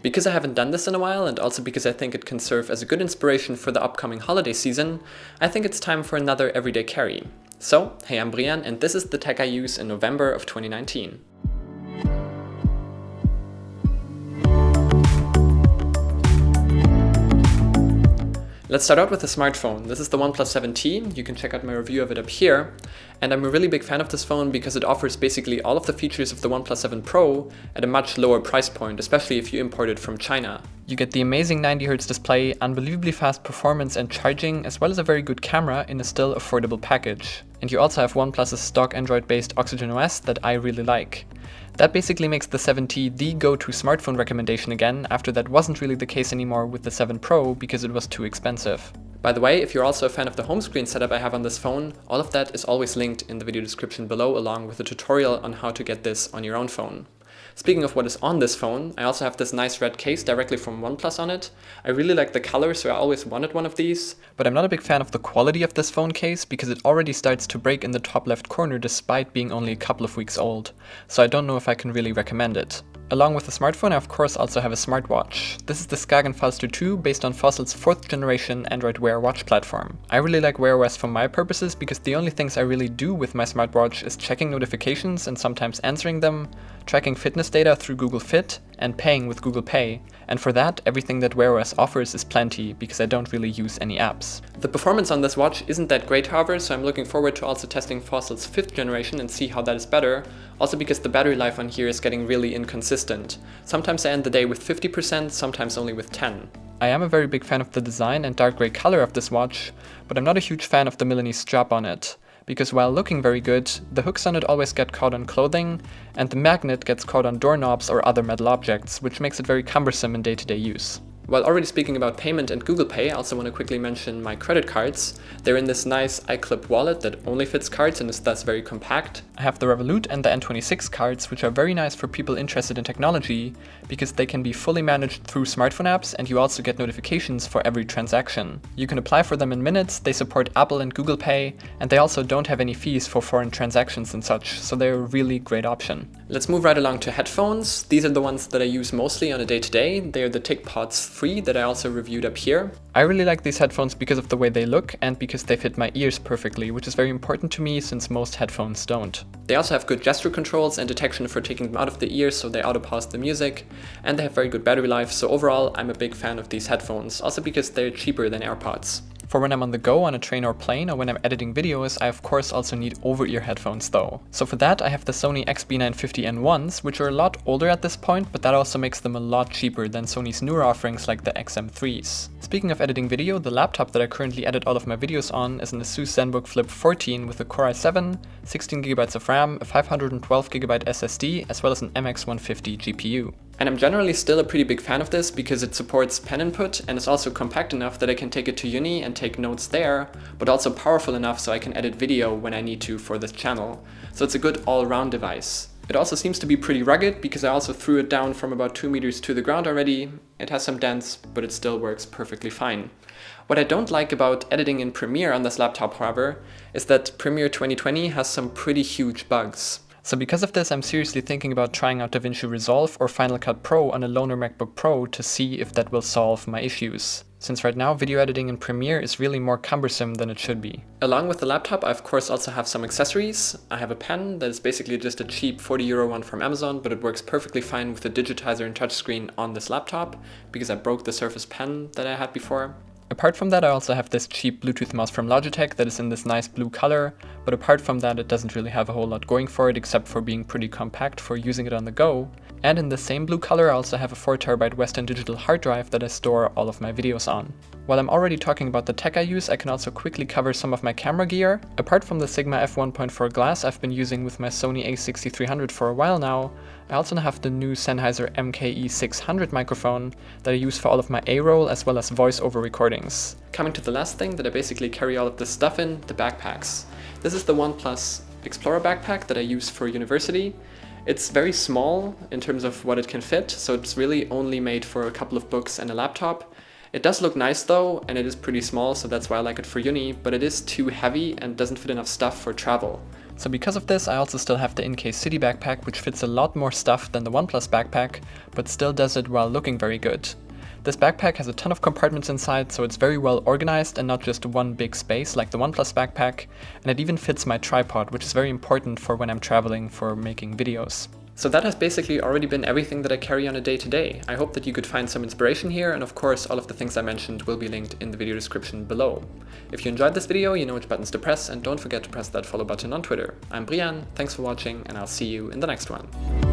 Because I haven't done this in a while, and also because I think it can serve as a good inspiration for the upcoming holiday season, I think it's time for another everyday carry. So, hey, I'm Brian, and this is the tech I use in November of 2019. Let's start out with the smartphone. This is the OnePlus 7T, you can check out my review of it up here, and I'm a really big fan of this phone because it offers basically all of the features of the OnePlus 7 Pro at a much lower price point, especially if you import it from China. You get the amazing 90Hz display, unbelievably fast performance and charging, as well as a very good camera in a still affordable package. And you also have OnePlus's stock Android-based Oxygen OS that I really like. That basically makes the 7T the go-to smartphone recommendation again, after that wasn't really the case anymore with the 7 Pro because it was too expensive. By the way, if you're also a fan of the home screen setup I have on this phone, all of that is always linked in the video description below, along with a tutorial on how to get this on your own phone. Speaking of what is on this phone, I also have this nice red case directly from OnePlus on it. I really like the color, so I always wanted one of these. But I'm not a big fan of the quality of this phone case because it already starts to break in the top left corner despite being only a couple of weeks old. So I don't know if I can really recommend it. Along with the smartphone, I of course also have a smartwatch. This is the Skagen Falster 2 based on Fossil's 4th generation Android Wear watch platform. I really like Wear OS for my purposes because the only things I really do with my smartwatch is checking notifications and sometimes answering them, tracking fitness data through Google Fit, and paying with Google Pay. And for that, everything that Wear OS offers is plenty because I don't really use any apps. The performance on this watch isn't that great, however, so I'm looking forward to also testing Fossil's 5th generation and see how that is better. Also because the battery life on here is getting really inconsistent. Sometimes I end the day with 50%, sometimes only with 10%. I am a very big fan of the design and dark grey color of this watch, but I'm not a huge fan of the Milanese strap on it. Because while looking very good, the hooks on it always get caught on clothing, and the magnet gets caught on doorknobs or other metal objects, which makes it very cumbersome in day-to-day use. While already speaking about payment and Google Pay, I also want to quickly mention my credit cards. They're in this nice iClip wallet that only fits cards and is thus very compact. I have the Revolut and the N26 cards, which are very nice for people interested in technology, because they can be fully managed through smartphone apps and you also get notifications for every transaction. You can apply for them in minutes, they support Apple and Google Pay, and they also don't have any fees for foreign transactions and such, so they're a really great option. Let's move right along to headphones. These are the ones that I use mostly on a day-to-day. They're the TicPods 3 that I also reviewed up here. I really like these headphones because of the way they look and because they fit my ears perfectly, which is very important to me since most headphones don't. They also have good gesture controls and detection for taking them out of the ears so they auto-pause the music, and they have very good battery life, so overall I'm a big fan of these headphones, also because they're cheaper than AirPods. For when I'm on the go on a train or plane, or when I'm editing videos, I of course also need over-ear headphones though. So for that I have the Sony XB950N1s, which are a lot older at this point, but that also makes them a lot cheaper than Sony's newer offerings like the XM3s. Speaking of editing video, the laptop that I currently edit all of my videos on is an Asus ZenBook Flip 14 with a Core i7, 16GB of RAM, a 512GB SSD, as well as an MX150 GPU. And I'm generally still a pretty big fan of this because it supports pen input and is also compact enough that I can take it to uni and take notes there, but also powerful enough so I can edit video when I need to for this channel. So it's a good all-round device. It also seems to be pretty rugged because I also threw it down from about 2 meters to the ground already. It has some dents, but it still works perfectly fine. What I don't like about editing in Premiere on this laptop, however, is that Premiere 2020 has some pretty huge bugs. So because of this, I'm seriously thinking about trying out DaVinci Resolve or Final Cut Pro on a loaner MacBook Pro to see if that will solve my issues. Since right now video editing in Premiere is really more cumbersome than it should be. Along with the laptop, I of course also have some accessories. I have a pen that is basically just a cheap €40 one from Amazon, but it works perfectly fine with the digitizer and touchscreen on this laptop because I broke the Surface Pen that I had before. Apart from that, I also have this cheap Bluetooth mouse from Logitech that is in this nice blue color, but apart from that it doesn't really have a whole lot going for it except for being pretty compact for using it on the go. And in the same blue color I also have a 4TB Western Digital hard drive that I store all of my videos on. While I'm already talking about the tech I use, I can also quickly cover some of my camera gear. Apart from the Sigma f1.4 glass I've been using with my Sony a6300 for a while now, I also have the new Sennheiser MKE600 microphone that I use for all of my A-roll as well as voice-over recordings. Coming to the last thing that I basically carry all of this stuff in, the backpacks. This is the OnePlus Explorer backpack that I use for university. It's very small in terms of what it can fit, so it's really only made for a couple of books and a laptop. It does look nice though, and it is pretty small, so that's why I like it for uni, but it is too heavy and doesn't fit enough stuff for travel. So because of this, I also still have the in-case City backpack, which fits a lot more stuff than the OnePlus backpack, but still does it while looking very good. This backpack has a ton of compartments inside, so it's very well organized and not just one big space like the OnePlus backpack, and it even fits my tripod, which is very important for when I'm traveling for making videos. So that has basically already been everything that I carry on a day-to-day. I hope that you could find some inspiration here, and of course all of the things I mentioned will be linked in the video description below. If you enjoyed this video, you know which buttons to press, and don't forget to press that follow button on Twitter. I'm Brian, thanks for watching, and I'll see you in the next one.